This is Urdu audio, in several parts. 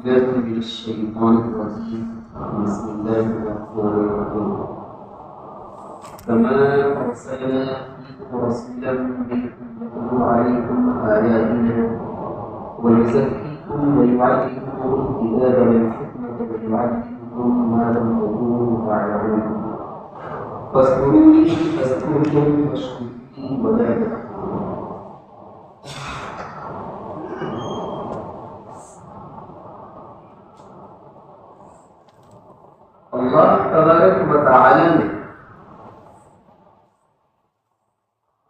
بالله من الشيطان الرجيم بسم الله الرحمن الرحيم كما أرسلنا فيكم رسولا منكم يتلو عليكم آياتنا ويزكيكم ويعلمكم الكتاب والحكمة ويعلمكم ما لم تكونوا تعلمون فاذكروني أذكركم واشكروا لي ولا تكفرون. اللہ تبارک و تعالی نے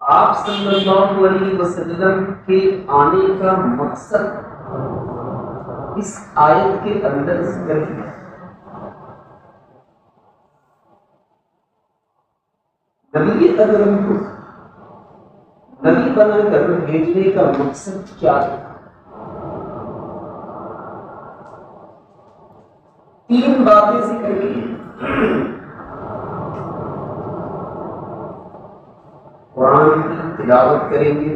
آپ صلی اللہ علیہ وسلم کے آنے کا مقصد اس آیت کے اندر ذکر کیا. نبی اکرم کو نبی بنا کر بھیجنے کا مقصد کیا ہے؟ تین باتیں ذکر کی. قرآن کی تلاوت کریں گے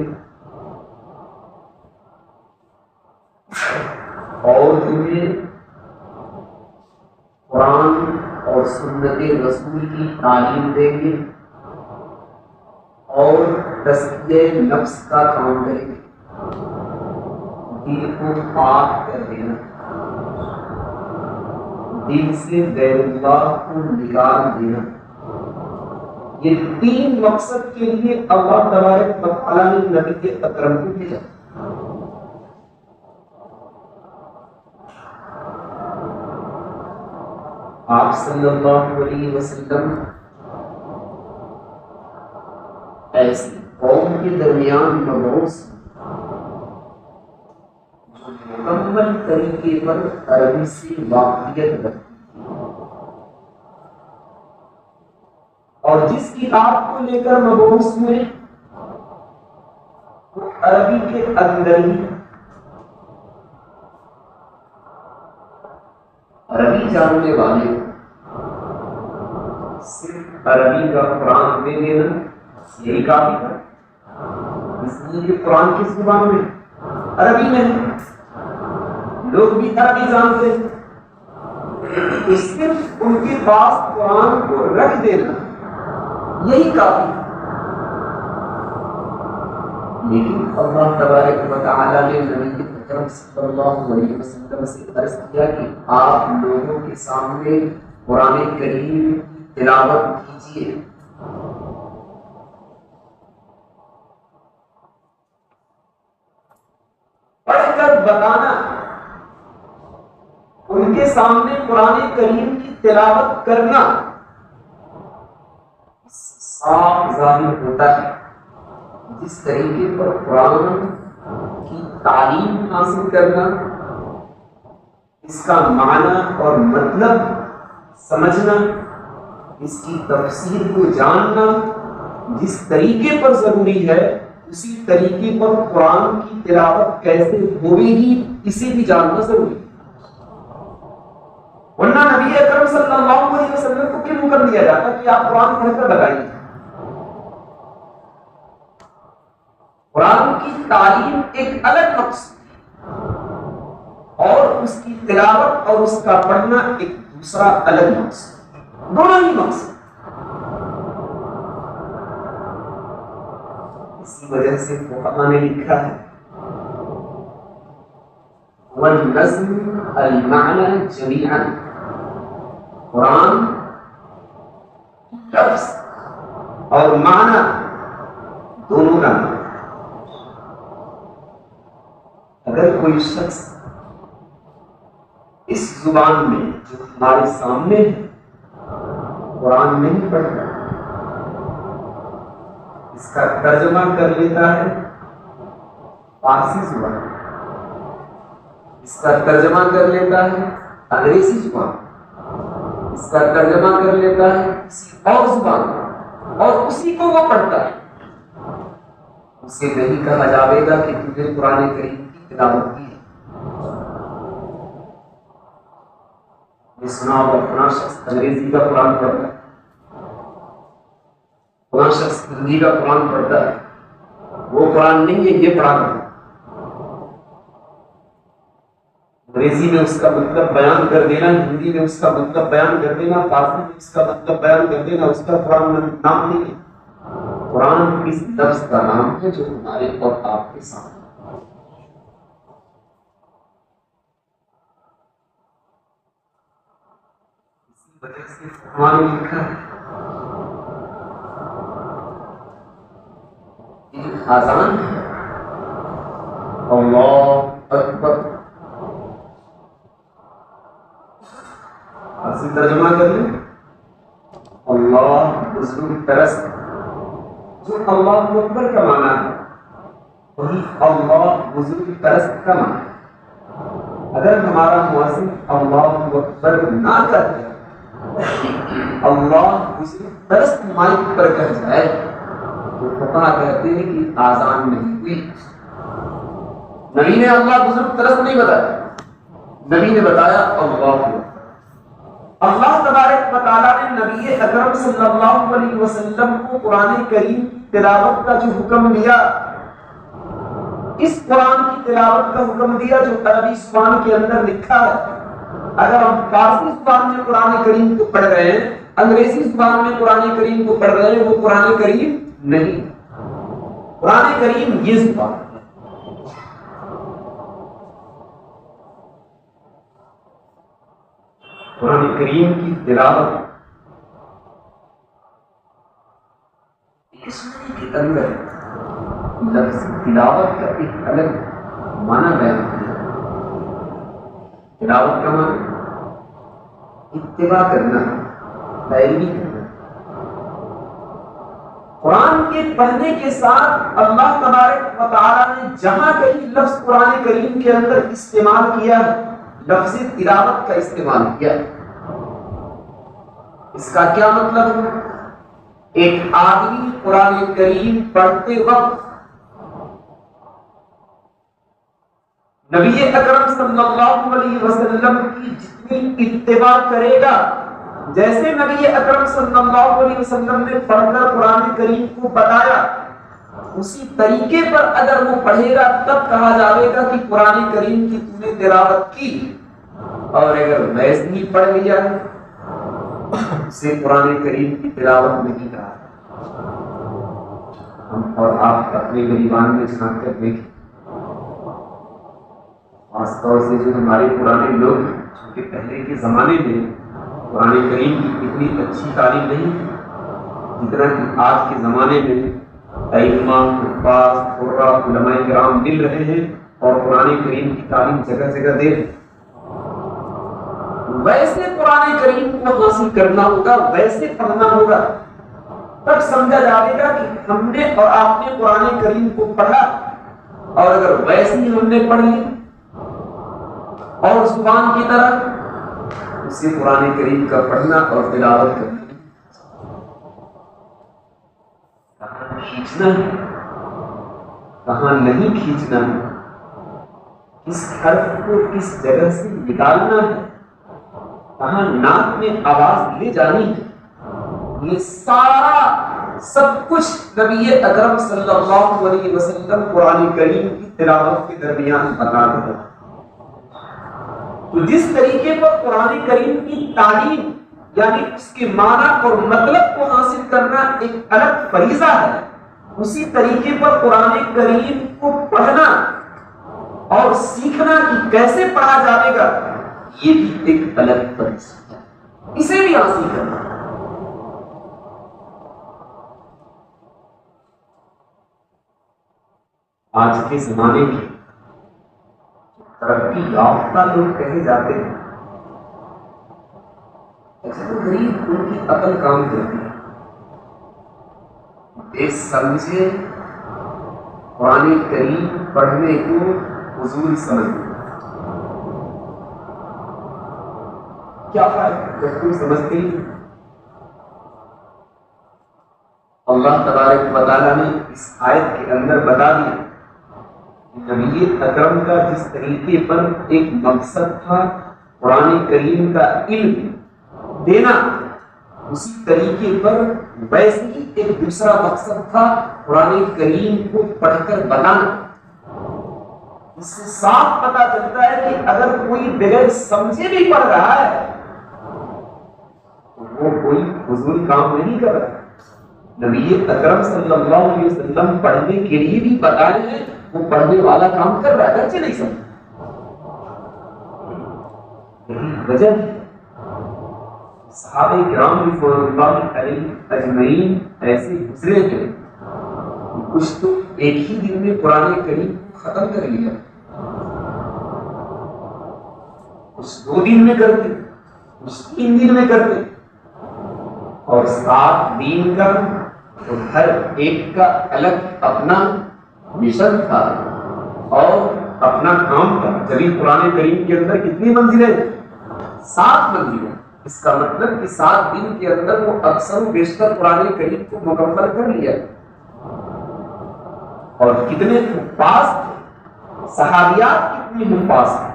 اور تمہیں قرآن اور سنت رسول کی تعلیم دیں گے اور تزکیہ نفس کا کام کریں گے. دل کو پاک کر دینا، دل سے غیر اللہ کو نکال دینا. یہ تین مقصد کے لیے اللہ تبارک و تعالی نے نبی کے اکرم کو بھیجا. آپ صلی اللہ علیہ وسلم ایسی قوم کے درمیان مبعوث مکمل طریقے پر عربی سے واقفیت رکھتی اور جس کتاب کو لے کر مبعوث ہوئے وہ عربی کے اندر ہی عربی جاننے والے صرف عربی کا قرآن دے دینا یہی کافی ہے. اس لیے قرآن کس زبان میں؟ عربی میں. لوگ بھی عربی جانتے ہیں، صرف ان کے پاس قرآن کو رکھ دینا یہی کافی. لیکن اللہ تبارک و تعالی نے نبی اکرم صلی اللہ علیہ وسلم سے عرض کیا کہ آپ لوگوں کے سامنے قرآن کریم کی تلاوت کیجیے. پڑھ کر بتانا، ان کے سامنے قرآن کریم کی تلاوت کرنا صاف ظاہر ہوتا ہے جس طریقے پر قرآن کی تعلیم حاصل کرنا، اس کا معنی اور مطلب سمجھنا، اس کی تفسیر کو جاننا جس طریقے پر ضروری ہے اسی طریقے پر قرآن کی تلاوت کیسے ہوئے گی اسے بھی جاننا ضروری ہے. ورنہ نبی اکرم صلی اللہ علیہ وسلم کو کیوں کر دیا جاتا کہ آپ قرآن پڑھ کر بتائیے؟ قرآن کی تعلیم ایک الگ مقصد اور اس کی تلاوت اور اس کا پڑھنا ایک دوسرا الگ مقصد، دونوں ہی مقصد. اسی وجہ سے فقہاء نے لکھا ہے وَالنَّظْمُ الْمَعْنَى جَمِيعًا، قرآن لفظ اور معنی دونوں کا. اگر کوئی شخص اس زبان میں جو ہمارے سامنے ہے قرآن نہیں پڑھتا، اس کا ترجمہ کر لیتا ہے فارسی زبان، اس کا ترجمہ کر لیتا ہے انگریزی زبان، اس کا ترجمہ کر لیتا ہے کسی اور زبان اور اسی کو وہ پڑھتا ہے، اسے نہیں کہا جاوے گا کہ تجھے قرآن کریم کی تلاوت کی ہے. سنا ہوگا فلاں شخص انگریزی کا قرآن پڑھتا ہے، فلاں شخص ہندی کا قرآن پڑھتا ہے، وہ قرآن نہیں ہے یہ پڑھا کرتا. انگریزی میں اس کا مطلب بیان کر دینا، ہندی میں اس کا مطلب بیان کر دینا، فارسی میں اس کا مطلب بیان کر دینا، اس کا قرآن میں نام نہیں ہے۔ قرآن اس لفظ کا نام ہے جو ہمارے اور آپ کے سامنے۔ اسی وجہ سے قرآن میں لکھا ہے یہ آزان ہے اللہ اکبر، اسی ترجمہ کر لیں اللہ بزرگ پرست، جو اللہ اکبر کا معنی ہے وہی اللہ بزرگ پرست کا معنی ہے۔ اگر ہمارا مؤذن اللہ اکبر نہ کرے، اللہ بزرگ پرست مائک پر کہہ جائے تو فقہا کہتے ہیں کہ آزان نہیں ہوئی۔ نبی نے اللہ بزرگ پرست نہیں بتایا، نبی نے بتایا اللہ اکبر۔ اللہ تبارک و تعالیٰ نے نبی اکرم صلی اللہ علیہ وسلم کو قرآن کریم کی تلاوت کا جو حکم دیا، اس قرآن کی تلاوت کا حکم دیا جو عربی زبان کے اندر لکھا ہے۔ اگر ہم فارسی زبان میں قرآن کریم کو پڑھ رہے ہیں، انگریزی زبان میں قرآن کریم کو پڑھ رہے ہیں، وہ قرآن کریم نہیں۔ قرآن کریم یہ زبان ہے۔ قرآن کریم کی تلاوت اس کے اندر لفظ تلاوت کا ایک الگ معنی بیان کیا۔ تلاوت کا معنی اتباع کرنا، پیروی کرنا۔ قرآن کے پڑھنے کے ساتھ اللہ تبارک و تعالیٰ نے جہاں کہیں لفظ قرآن کریم کے اندر استعمال کیا ہے، لفظ تلاوت کا استعمال کیا۔ اس کا کیا مطلب ہے؟ ایک آدمی قرآن کریم پڑھتے وقت نبی اکرم صلی اللہ علیہ وسلم کی جتنی اتباع کرے گا، جیسے نبی اکرم صلی اللہ علیہ وسلم نے پڑھ کر قرآن کریم کو بتایا، اسی طریقے پر اگر وہ پڑھے گا تب کہا جائے گا کہ قرآن کریم کی تم نے تلاوت کی۔ اور اگر ویسے ہی پڑھ لیا اسے قرآن کریم کی تلاوت نہیں کہا۔ ہم اور آپ اپنے غریبان میں جھانک کر دیکھیں، خاص طور سے جو ہمارے پرانے لوگ ہیں، جو کہ پہلے کے زمانے میں قرآن کریم کی اتنی اچھی تعلیم نہیں جتنا کہ آج کے زمانے میں ائمہ، حفاظ، قراء، علماء کرام مل رہے ہیں اور قرآن کریم کی تعلیم جگہ جگہ دے رہے ہیں۔ ویسے قرآن کریم کو حاصل کرنا ہوگا، ویسے پڑھنا ہوگا، تب سمجھا جائے گا کہ ہم نے اور آپ نے قرآن کریم کو پڑھا۔ اور اگر ویسے ہی ہم نے پڑھ لی اور زبان کی طرح، اسے قرآن کریم کا پڑھنا اور تلاوت کرنا کہاں کھینچنا ہے، کہاں نہیں کھینچنا ہے، کس حرف کو کس جگہ سے نکالنا ہے، کہاں ناک میں آواز لے جانی ہے، یہ سارا سب کچھ نبی اکرم صلی اللہ علیہ وسلم قرآن کریم کی تلاوت کے درمیان بتا رہے ہیں۔ تو جس طریقے پر قرآن کریم کی تعلیم یعنی اس کے معنی اور مطلب کو حاصل کرنا ایک الگ فریضہ ہے، اسی طریقے پر قرآن کریم کو پڑھنا اور سیکھنا کہ کیسے پڑھا جائے گا یہ بھی ایک الگ فریضہ ہے، اسے بھی حاصل کرنا۔ آج کے زمانے میں ترقی یافتہ لوگ کہے جاتے ہیں، غریب ان کی عقل کام کرتی ہے، بے سمجھے قرآن کریم پڑھنے کو فضول سمجھتے ہیں۔ کیا فائدہ جب کوئی سمجھتے ہی؟ اللہ تبارک و تعالیٰ نے اس آیت کے اندر بتا دیا نبی اکرم کا جس طریقے پر ایک مقصد تھا قرآن کریم کا علم دینا، اسی طریقے پر ویسے ہی ایک دوسرا مقصد تھا قرآن کریم کو پڑھ کر بتانا۔ اس سے صاف پتہ چلتا ہے کہ اگر کوئی بغیر سمجھے بھی پڑھ رہا ہے تو وہ کوئی فضول کام نہیں کر رہا. نبی اکرم صلی اللہ علیہ وسلم پڑھنے کے لیے بھی بتائے ہیں، وہ پڑھنے والا کام کر رہا ہے، اگرچہ نہیں سمجھ. یہی وجہ ہے صحابہ کرام رضوان اللہ علیہم اجمعین ایسے گزرے تھے، کچھ تو ایک ہی دن میں قرآن کریم ختم کر لیا، کچھ 2 دن میں کرتے، کچھ 3 دن میں کرتے، اور 7 دن کا تو ہر ایک کا الگ اپنا مشن تھا اور اپنا کام تھا. جبھی قرآن کریم کے اندر کتنی منزلیں؟ 7 منزلیں. اس کا مطلب کہ 7 دن کے اندر وہ اکثر و بیشتر قرآن کریم کو مکمل کر لیا. اور کتنے حفاظ تھے، صحابیات کتنی حفاظ تھے.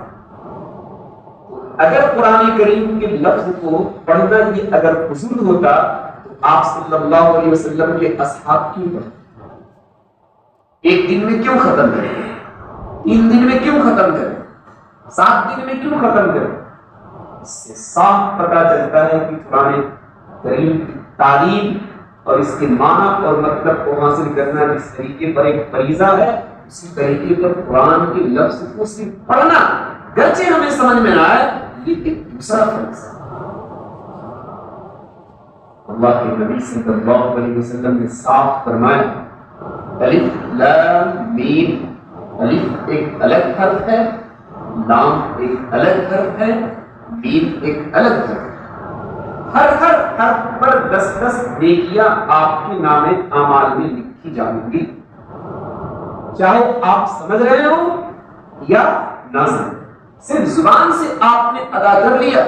اگر قرآن کریم کے لفظ کو پڑھنا یہ اگر فضول ہوتا تو آپ صلی اللہ علیہ وسلم کے اصحاب کیوں پڑھتے؟ ایک دن میں کیوں ختم کریں؟ 3 دن میں کیوں ختم کریں؟ 7 دن میں کیوں ختم کریں؟ اس سے صاف پتہ چلتا ہے کہ قرآن کریم کی تعلیم اور اس کے معنی اور مطلب کو حاصل کرنا جس طریقے پر ایک فریضہ ہے، اسی طریقے پر قرآن کے لفظ کو صرف پڑھنا گرچہ ہمیں سمجھ میں نہ آئے یہ ایک دوسرا فرض ہے. اللہ کے نبی صلی اللہ علیہ وسلم نے صاف فرمایا الف لام میم. الف ایک الگ حرف ہے، لام ایک الگ حرف ہے، میم ایک الگ حرف ہے. ہر حرف پر 10 نیکیاں آپ کے نام اعمال میں لکھی جائیں گی، چاہے آپ سمجھ رہے ہو یا نہ سمجھ. صرف زبان سے آپ نے ادا کر لیا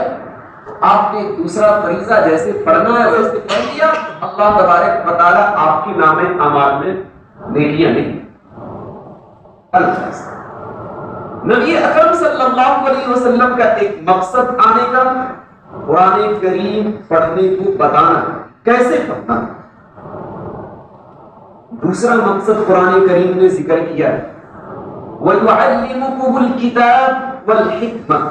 تو آپ نے دوسرا فریضہ جیسے پڑھنا ہے ویسے پڑھ لیا، اللہ تبارک و تعالیٰ آپ کے نام اعمال میں نیکیاں نہیں. نبی اکرم صلی اللہ علیہ وسلم کا ایک مقصد آنے کا قرآن کریم پڑھنے کو بتانا، کیسے پڑھنا. دوسرا مقصد قرآن کریم نے ذکر کیا ہے وَيُعَلِّمُكُمُ الْكِتَابَ وَالْحِکْمَةَ.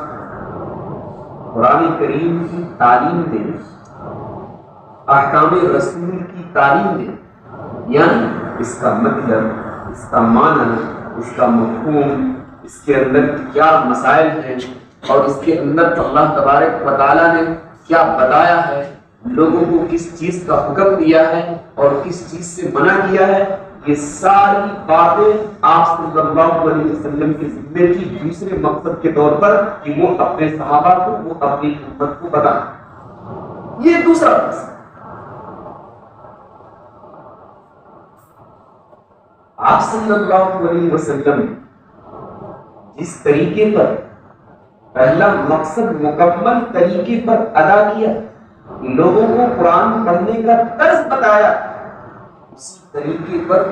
قرآن کریم کی تعلیم دینے، احکام رسول کی تعلیم دینے، یعنی اس کا مطلب، اس کا معنی، اس کا مفہوم، اس کے اندر کیا مسائل ہیں اور اس کے اندر اللہ تبارک و تعالیٰ نے کیا بتایا ہے، لوگوں کو کس چیز کا حکم دیا ہے اور کس چیز سے منع کیا ہے، یہ ساری باتیں آپ صلی اللہ علیہ وسلم کے ذمہ تھی دوسرے مقصد کے طور پر کہ وہ اپنے صحابہ کو، وہ اپنی امت کو بتائیں. یہ دوسرا مقصد. آپ صلی اللہ علیہ وسلم جس طریقے پر پہلا مقصد مکمل طریقے پر ادا کیا، لوگوں کو قرآن پڑھنے کا طرز بتایا، اسی طریقے پر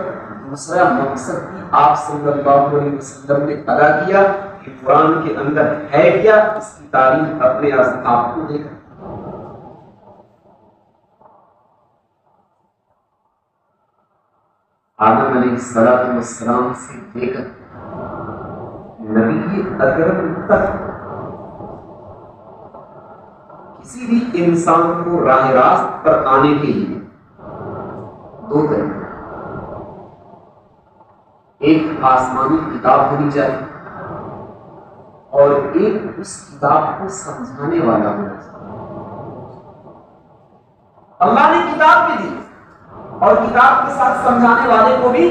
دوسرا مقصد بھی آپ صلی اللہ علیہ وسلم نے ادا کیا کہ قرآن کے اندر ہے کیا، اس کی تعلیم اپنے آپ کو دے کر. آدم علیہ السلام سے لے کر نبی اکرم تک کسی بھی انسان کو راہ راست پر آنے کے لیے 2 طریقے، ایک آسمانی کتاب ہونی چاہیے اور ایک اس کتاب کو سمجھانے والا ہونا چاہیے. اللہ نے کتاب بھی دی اور کتاب کے ساتھ سمجھانے والے کو بھی.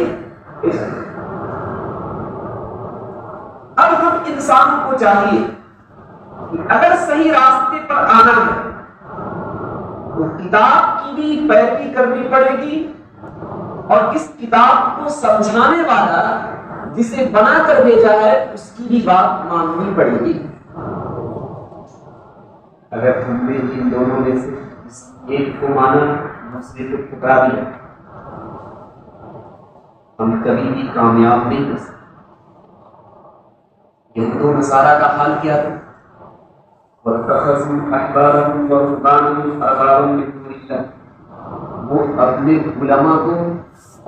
اب ہم انسان کو چاہیے کہ اگر صحیح راستے پر آنا ہے تو کتاب کی بھی پیروی کرنی پڑے گی اور اس کتاب کو سمجھانے والا جسے بنا کر بھیجا ہے اس کی بھی بات ماننی پڑے گی. اگر ہم نے ان دونوں میں سے ایک کو مانا دوسرے کو ٹھکرا دیا ہم کبھی بھی کامیاب نہیں ہو سکتے. یہود و نصارہ کا حال کیا تھا؟ وَاتَّخَذُوا أَحْبَارَهُمْ وَرُهْبَانَهُمْ أَرْبَابًا مِن دُونِ اللَّهِ. وہ اپنے علماء کو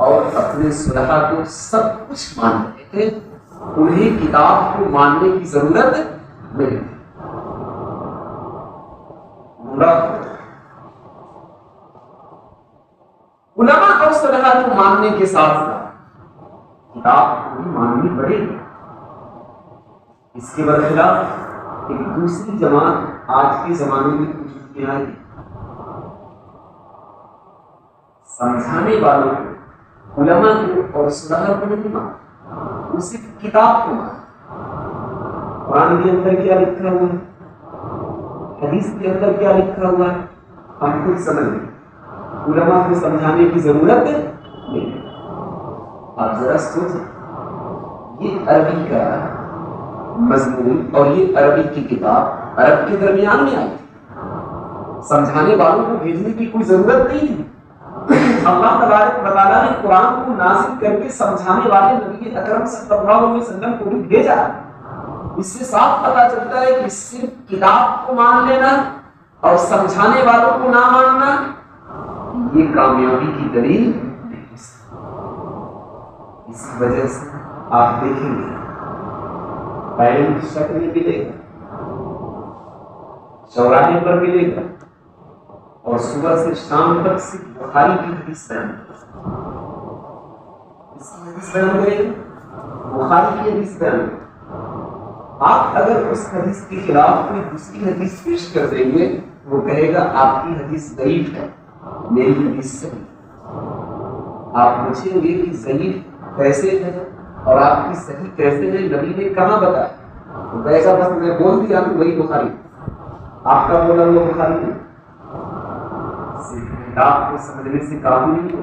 اور اپنے صلحاء کو سب کچھ مان رہے تھے انہیں کتاب کو ماننے کی ضرورت نہیں. علماء اور صلحاء کو ماننے کے ساتھ ساتھ کتاب کو بھی ماننی پڑے گی. اس کے برخلاف ایک دوسری جماعت آج کے زمانے میں وجود میں آئی. سمجھانے والوں کو، علماء کو اور صلحاء کو نہیں مانا، وہ صرف کتاب کو مانا. قرآن کے اندر کیا لکھا ہوا ہے، حدیث کے اندر کیا لکھا ہوا ہے، ہم خود سمجھ لیں. علماء کو سمجھانے کی ضرورت نہیں. آپ ذرا سوچیں، یہ عربی کا مضمون اور یہ عربی کی کتاب عرب کے درمیان میں آئی، سمجھانے والوں کو بھیجنے کی کوئی ضرورت نہیں تھی. اللہ تبارک و تعالیٰ نے قرآن کو نازل کر کے سمجھانے والے نبی اکرم صلی اللہ علیہ وسلم کو بھی بھیجا. اس سے صاف پتہ چلتا ہے کہ صرف کتاب کو مان لینا اور سمجھانے والوں کو نہ ماننا یہ کامیابی کی دلیل نہیں. اس وجہ سے آپ دیکھیں گے پینٹ شکل میں ملے گا، چوراہے پر ملے گا، اور صبح سے شام تک صرف بخاری کی حدیث بیان کرے گا، بخاری کی حدیث بیان کرے. آپ اگر اس حدیث کے خلاف کوئی دوسری حدیث پیش کر دیں گے، وہ کہے گا آپ کی حدیث ضعیف ہے، میری حدیث صحیح. آپ پوچھیں گے کہ ضعیف کیسے ہے اور آپ کی صحیح کیسے ہے، نبی نے کہاں بتایا؟ تو کہے گا بس میں بول دیا کہ وہی بخاری. آپ کا بولا وہ بخاری نہیں. کتاب کو سمجھنے سے کافی نہیں ہو.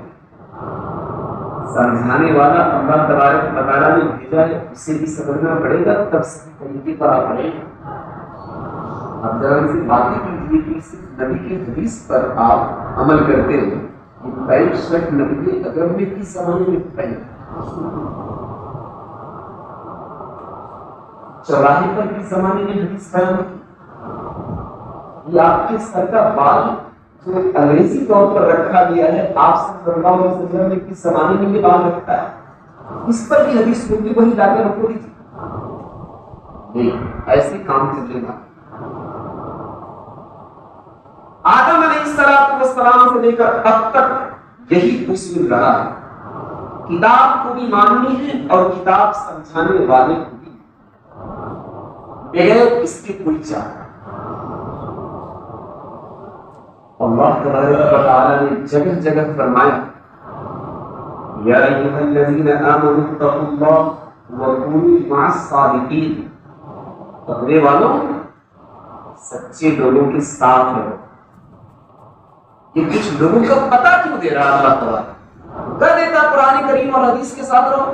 سمجھانے والا اللہ تبارک و تعالیٰ نے بھیجا ہے، اسے بھی سمجھنا پڑے گا، تب صحیح طریقے پر آپ پڑھیں گے. اب ذرا سے باتیں کیجیے کہ صرف نبی کی حدیث پر آپ عمل کرتے ہیں. یہ پینٹ شرٹ نبی اکرم نے کس زمانے میں پہنے، چوراہے پر کس زمانے میں حدیث بیان کی. یہ آپ کے سر کا بال جو انگریزی طور پر رکھا گیا ہے، آپ صلی اللہ علیہ وسلم نے کس زمانے میں یہ بال رکھا ہے، اس پر بھی حدیث ہوگی، وہی لا کر رکھو دیجیے. نہیں، ایسے کام چلے گا. آدم علیہ السلام سے لے کر اب تک یہی اصول رہا ہے، کتاب کو بھی ماننی ہے اور کتاب سمجھانے والے کو بھی، بغیر اس کے کوئی چاہ. اللہ تبارک و تعالیٰ نے جگہ جگہ فرمایا یا ایھا الذین آمنوا اتقوا اللہ وکونوا مع الصادقین. تقوی والوں سچے لوگوں کے ساتھ رہو. یہ کچھ لوگوں کا پتہ کیوں دے رہا اللہ تعالیٰ؟ کر دیتا قرآن کریم اور حدیث کے ساتھ رہو،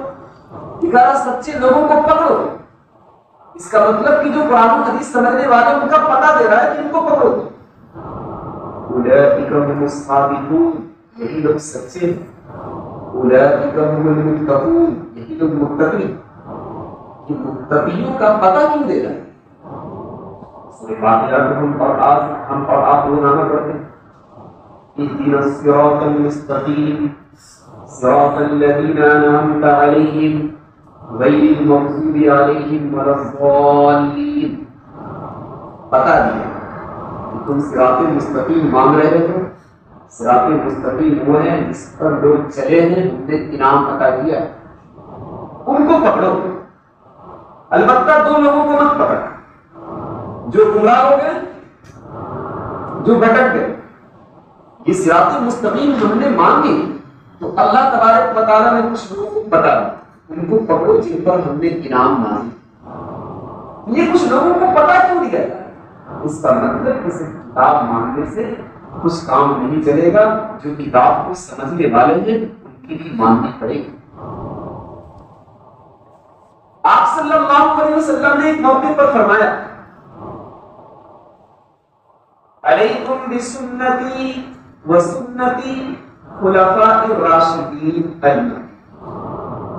دکھا سچے لوگوں کو پکڑو. اس کا مطلب کہ جو قرآن و حدیث سمجھنے والے ان کا پتہ دے رہا ہے کہ ان کو پکڑو. اولئک هم الصادقون، یہی لوگ سچے ہیں. اولئک هم المتقون، یہی لوگ متقی. یہ متقیوں کا پتہ کیوں دے رہا ہے؟ سورہ فاتحہ ہم اور آپ روزانہ پڑھتے ہیں. اهدنا الصراط المستقيم صراط الذين أنعمت عليهم غير المغضوب عليهم ولا الضالين. پتہ دیا تم صراط مستقیم مانگ رہے ہو. صراط مستقیم وہ ہے جس پر لوگ چلے ہیں، ہم نے انعام عطا کیا، ان کو پکڑو. البتہ دو لوگوں کو مت پکڑ، جو گمراہ ہو گئے، جو بھٹک گئے. یہ صراط مستقیم ہم نے مانگی تو اللہ تبارک و تعالیٰ نے کچھ لوگوں کو بتا ان کو پکڑو جن پر ہم نے انعام مانگی. یہ کچھ لوگوں کو پتہ کیوں دیا؟ اس کا مطلب کسی کتاب مانگنے سے کچھ کام نہیں چلے گا. جو کتاب کو سمجھنے والے ہیں ان کی بھی ماننی پڑے گی. آپ صلی اللہ علیہ وسلم نے ایک موقع پر فرمایا علیکم بسنتی وسنتی خلفاء الراشدین،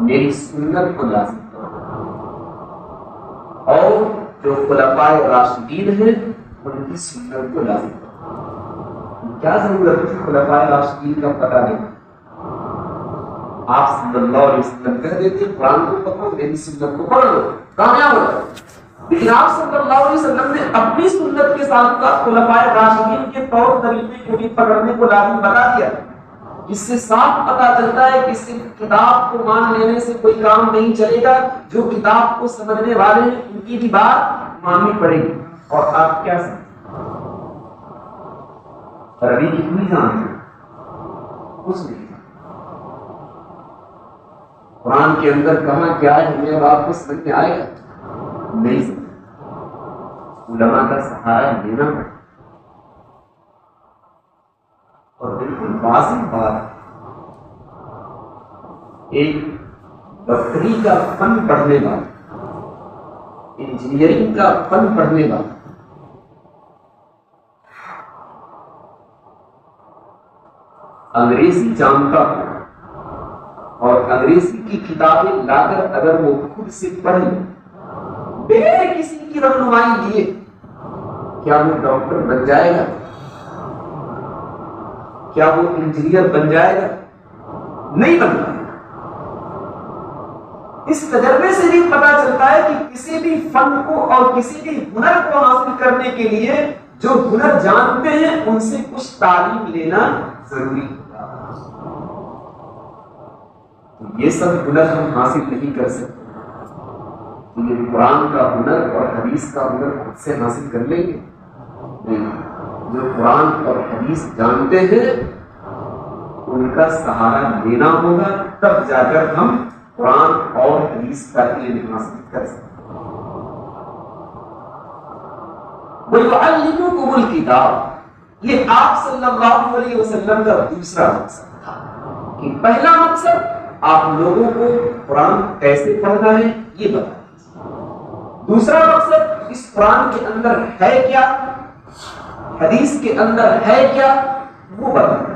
میری سنت کو لازم کرو اور جو خلفاء راشدین ہیں ان کی سنت کو لازم کرو. کیا ضرورت ہے خلفاء راشدین کا پتہ نہیں؟ آپ صلی اللہ علیہ وسلم کہہ دیتے قرآن کو پڑھو میری سنت کو پڑھ لو کامیاب ہو جاؤ. لیکن آپ صلی اللہ علیہ وسلم نے اپنی سنت کے ساتھ ساتھ خلفائے راشدین کے طور طریقے کو بھی پکڑنے کو لازم بتا دیا. اس سے صاف پتہ چلتا ہے کہ صرف کتاب کو مان لینے سے کوئی کام نہیں چلے گا. جو کتاب کو سمجھنے والے ہیں ان کی بھی بات ماننی پڑے گی. اور آپ کیا سمجھتے عربی کتنی جانتے کچھ نہیں. قرآن کے اندر کہاں کیا ہے ہمیں اب آپ کو سمجھ میں آئے گا نہیں سمجھ. علماء کا سہارا لینا پڑے. اور بالکل واضح بات ایک ڈاکٹری کا فن پڑھنے والا انجینئرنگ کا فن پڑھنے والا انگریزی جانتا ہو اور انگریزی کی کتابیں لا کر اگر وہ خود سے پڑھ لے بغیر کسی کی رہنمائی لیے کیا وہ ڈاکٹر بن جائے گا؟ کیا وہ انجینئر بن جائے گا؟ نہیں بن پائے گا. اس تجربے سے بھی پتا چلتا ہے کہ کسی بھی فن کو اور کسی بھی ہنر کو حاصل کرنے کے لیے جو ہنر جانتے ہیں ان سے کچھ تعلیم لینا ضروری ہوتا ہے. یہ سب ہنر ہم حاصل نہیں کر سکتے. یہ قرآن کا ہنر اور حدیث کا ہنر خود سے حاصل کر لیں گے نہیں. جو قرآن اور حدیث جانتے ہیں ان کا سہارا لینا ہوگا تب جا کر ہم قرآن اور حدیث کا علم حاصل کر سکتے ہیں. وَيُعَلِّمُكُمُ الْكِتَابَ یہ آپ صلی اللہ علیہ وسلم کا دوسرا مقصد تھا کہ پہلا مقصد آپ لوگوں کو قرآن کیسے پڑھنا ہے یہ بتا دیجیے. دوسرا مقصد اس قرآن کے اندر ہے کیا حدیث کے اندر ہے کیا وہ بتا دیجیے.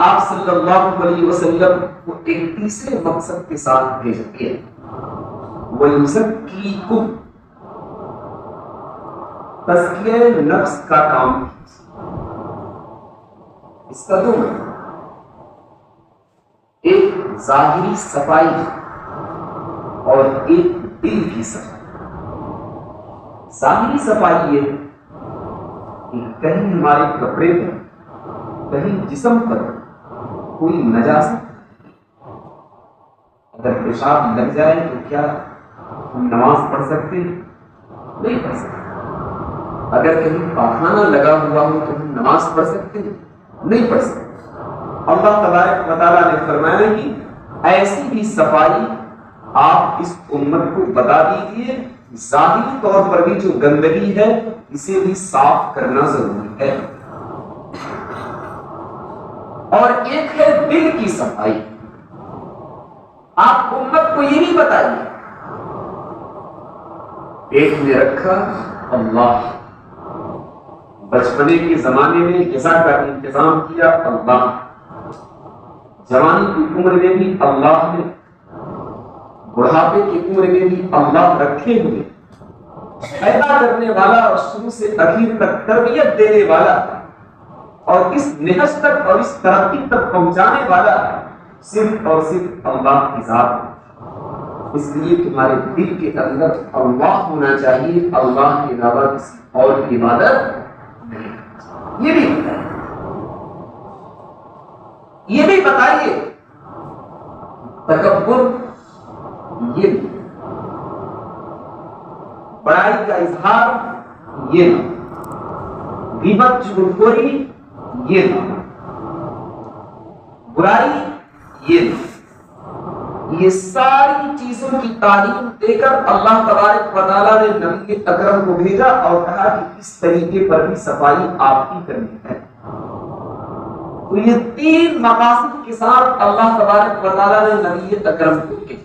آپ صلی اللہ علیہ وسلم کو ایک تیسرے مقصد کے ساتھ بھیج دیا وَيُزَكِّيكُمْ تزکیہ نفس کا کام. اس کا دو ایک ظاہری صفائی اور ایک دل کی صفائی. ظاہری صفائی یہ کہ کہیں ہمارے کپڑے پر کہیں جسم پر کوئی نجاست اگر پیشاب لگ جائے تو کیا ہم نماز پڑھ سکتے ہیں؟ نہیں پڑھ سکتے. اگر کہیں پاخانہ لگا ہوا ہو تو ہم نماز پڑھ سکتے ہیں؟ نہیں پڑھ سکتے. اللہ تبارک و تعالیٰ نے فرمایا کہ ایسی بھی صفائی آپ اس امت کو بتا دیجیے. ظاہری طور پر بھی جو گندگی ہے اسے بھی صاف کرنا ضروری ہے. اور ایک ہے دل کی صفائی. آپ امت کو یہ بھی بتائیے پیٹ میں رکھا اللہ, بچپنے کے زمانے میں غذا کا انتظام کیا اللہ, جوانی کی عمر میں بھی اللہ نے, بڑھاپے کی عمر میں بھی اللہ رکھے ہوئے, پیدا کرنے والا اور شروع سے اخیر تک تربیت دینے والا اور اس نہج تک اور اس ترقی تک پہنچانے والا صرف اور صرف اللہ کی ذات ہے. اس لیے تمہارے دل کے اندر اللہ ہونا چاہیے, اللہ کے علاوہ کسی اور کی عبادت نہیں. یہ بھی بتائیے, یہ بھی بتائیے تکبر یہ نہیں, بڑائی کا اظہار یہ نہیں, غیبت چغلخوری یہ نہیں, برائی یہ نہیں. یہ ساری چیزوں کی تعلیم دے کر اللہ تبارک و تعالیٰ نے نبی اکرم کو بھیجا اور کہا کہ اس طریقے پر بھی صفائی آپ کی کرنی ہے. تو یہ تین مقاصد کے ساتھ اللہ تبارک و تعالیٰ نے نبی اکرم کو بھیجا.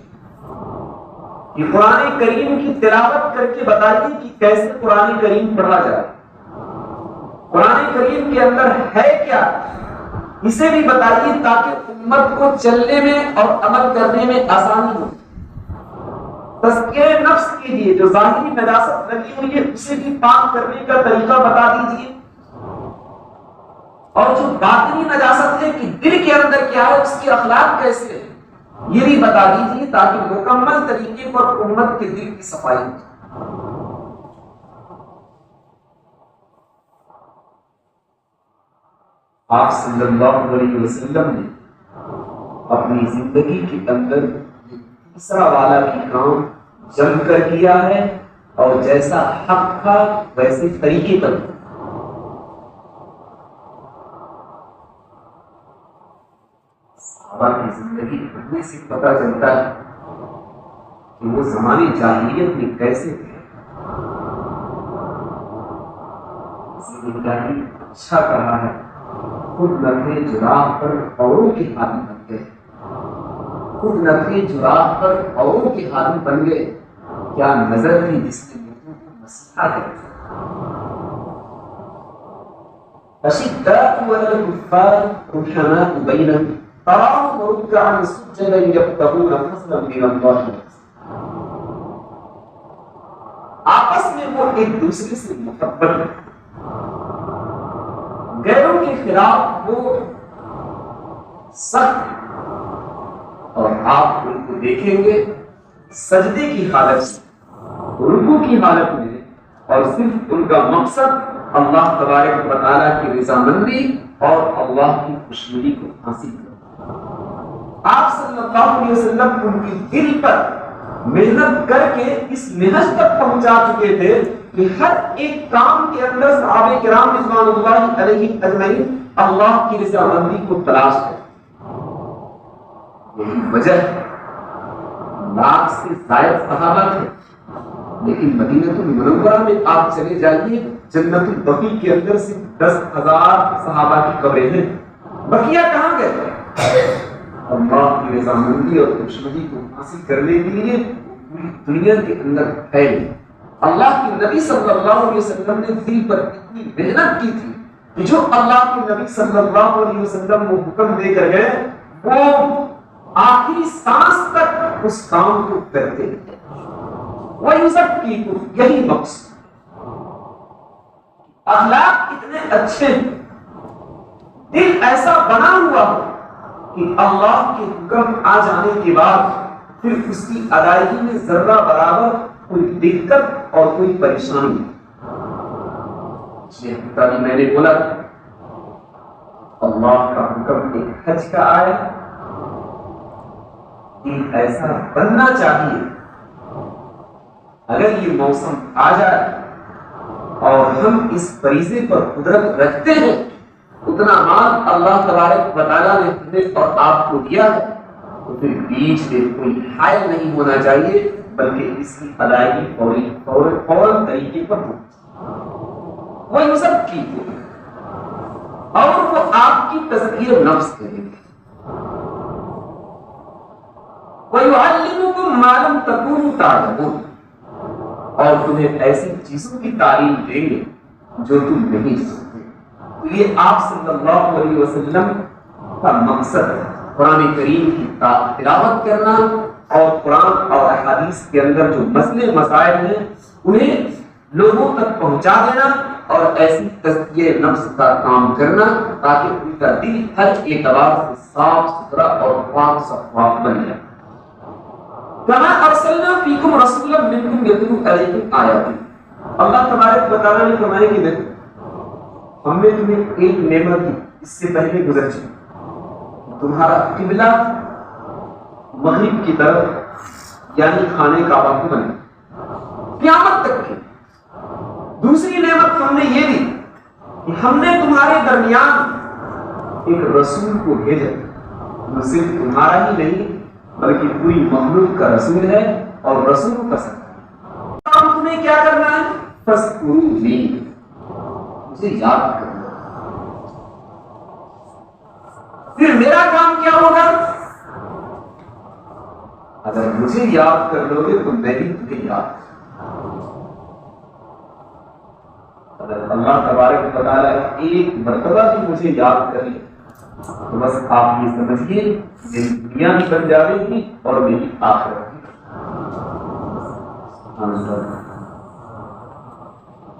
یہ قرآن کریم کی تلاوت کر کے بتائیے کہ کیسے قرآن کریم پڑھا جائے, قرآن کریم کے اندر ہے کیا اسے بھی بتائیے تاکہ امت کو چلنے میں اور عمل کرنے میں آسانی ہو. تزکیہ نفس کے لیے جو ظاہری نجاست لگی ہوئی ہے اسے بھی پاک کرنے کا طریقہ بتا دیجیے. اور جو باطنی نجاست ہے کہ دل کے اندر کیا ہے، اس کی اخلاق کیسے ہے، یہ بھی بتا دیجیے تاکہ مکمل طریقے پر امت کے دل کی صفائی ہو۔ آپ صلی اللہ علیہ وسلم نے اپنی زندگی کے اندر تیسرا والا بھی کام جم کر کیا ہے، اور جیسا حق تھا ویسے طریقے پر۔ صحابہ کی زندگی پڑھنے سے پتہ چلتا ہے کہ وہ زمانے جاہلیت میں کیسے تھے۔ زندگی اچھا کہا ہے، خود نفع جراح پر اوروں کے حامی بن گئے، خود نفع جراح پر اوروں کے حامی بن گئے۔ کیا نظر تھی جس نے لوگوں کو مسیحا کر دیا۔ اشداء علی الکفار رحماء بینہم تراہم رکعا سجدا یبتغون فضلا من اللہ۔ آپس میں وہ ایک دوسرے سے محبت، غیروں کے خلاف وہ سخت، اور آپ ان کو دیکھیں گے سجدے کی حالت سے، رکوع کی حالت میں، اور صرف ان کا مقصد اللہ تبارک و تعالیٰ کی رضامندی اور اللہ کی خوشنودی کو حاصل کرنا۔ آپ صلی اللہ علیہ وسلم ان کی دل پر محنت کر کے اس محض تک پہنچا چکے تھے کہ ہر ایک کام کے اندر صحابہ کرام رضوان اللہ علیہم اجمعین اللہ کی رضامندی کو تلاش کریں۔ یہی وجہ لاکھ سے زائد صحابہ تھے، لیکن مدینہ المنورہ میں آپ چلے جائیے، جنت البقیع کے اندر سے 10,000 صحابہ کی قبریں ہیں۔ بقیہ کہاں گئے؟ اللہ کی رضامندی اور خوشنودی کو حاصل کرنے کے لیے پوری دنیا کے اندر پھیلے۔ اللہ کے نبی صلی اللہ علیہ وسلم نے دل پر اتنی محنت کی تھی کہ جو اللہ کے نبی صلی اللہ علیہ وسلم وہ حکم دے کر گئے، وہ آخری سانس تک اس کام کو کرتے ہیں۔ وَيُزَكِّيكُمْ، یہی مقصد۔ اخلاق اتنے اچھے، دل ایسا بنا ہوا ہو کہ اللہ کے حکم آ جانے کے بعد پھر اس کی ادائیگی میں ذرہ برابر کوئی دقت اور کوئی پریشانی نہیں۔ تبھی میں نے بولا اللہ کا حکم ایک حج کا آیا، دل ایسا بننا چاہیے اگر یہ موسم آ جائے اور ہم اس فریضے پر قدرت رکھتے ہیں، اتنا مال اللہ تبارک و تعالیٰ نے ہمیں اور آپ کو دیا ہے، تو پھر بیچ میں کوئی حائل نہیں ہونا چاہیے، بلکہ اس کی ادائیگی فوراً طریقے پر ہو۔ وہ یہ سب کی اور وہ آپ کی تزکیہ نفس کریں گے۔ وَيُعَلِّمُكُم مَّا لَمْ تَكُونُوا تَعْلَمُونَ، اور تمہیں ایسی چیزوں کی تعلیم دیں گے جو تم نہیں جانتے۔ تو یہ آپ صلی اللہ علیہ وسلم کا مقصد ہے، قرآن کریم کی تلاوت کرنا اور قرآن اور احادیث کے اندر جو مسئلے مسائل ہیں انہیں لوگوں تک پہنچا دینا، اور ایسی تزکیہ نفس کا کام کرنا تاکہ ان کا دل ہر اعتبار سے صاف ستھرا اور پاک صفاف بن جائے۔ کما ارسلنا فیکم رسولا منکم یتلو علیکم آیاتنا، اللہ تبارک و تعالیٰ نے فرمایا کہ دیکھو ہم نے تمہیں ایک نعمت دی اس سے پہلے گزر چکی، تمہارا قبلہ مغرب کی طرف یعنی خانے کعبہ کو بنے قیامت تک کی۔ دوسری نعمت ہم نے یہ دی کہ ہم نے تمہارے درمیان ایک رسول کو بھیجا جو صرف تمہارا ہی نہیں بلکہ پوری مخلوق کا رسول ہے اور رسول کا سرکار۔ ہم تمہیں کیا کرنا ہے؟ فَاذْكُرُونِی، مجھے یاد کرنا۔ پھر میرا کام کیا ہوگا؟ اگر مجھے یاد کر لو گے تو میں بھی تمہیں یاد کروں۔ اگر اللہ تبارک و تعالیٰ ایک مرتبہ بھی مجھے یاد کر لے تو بس آپ یہ سمجھیے میری دنیا بھی بن جائے گی اور میری آخرت بھی۔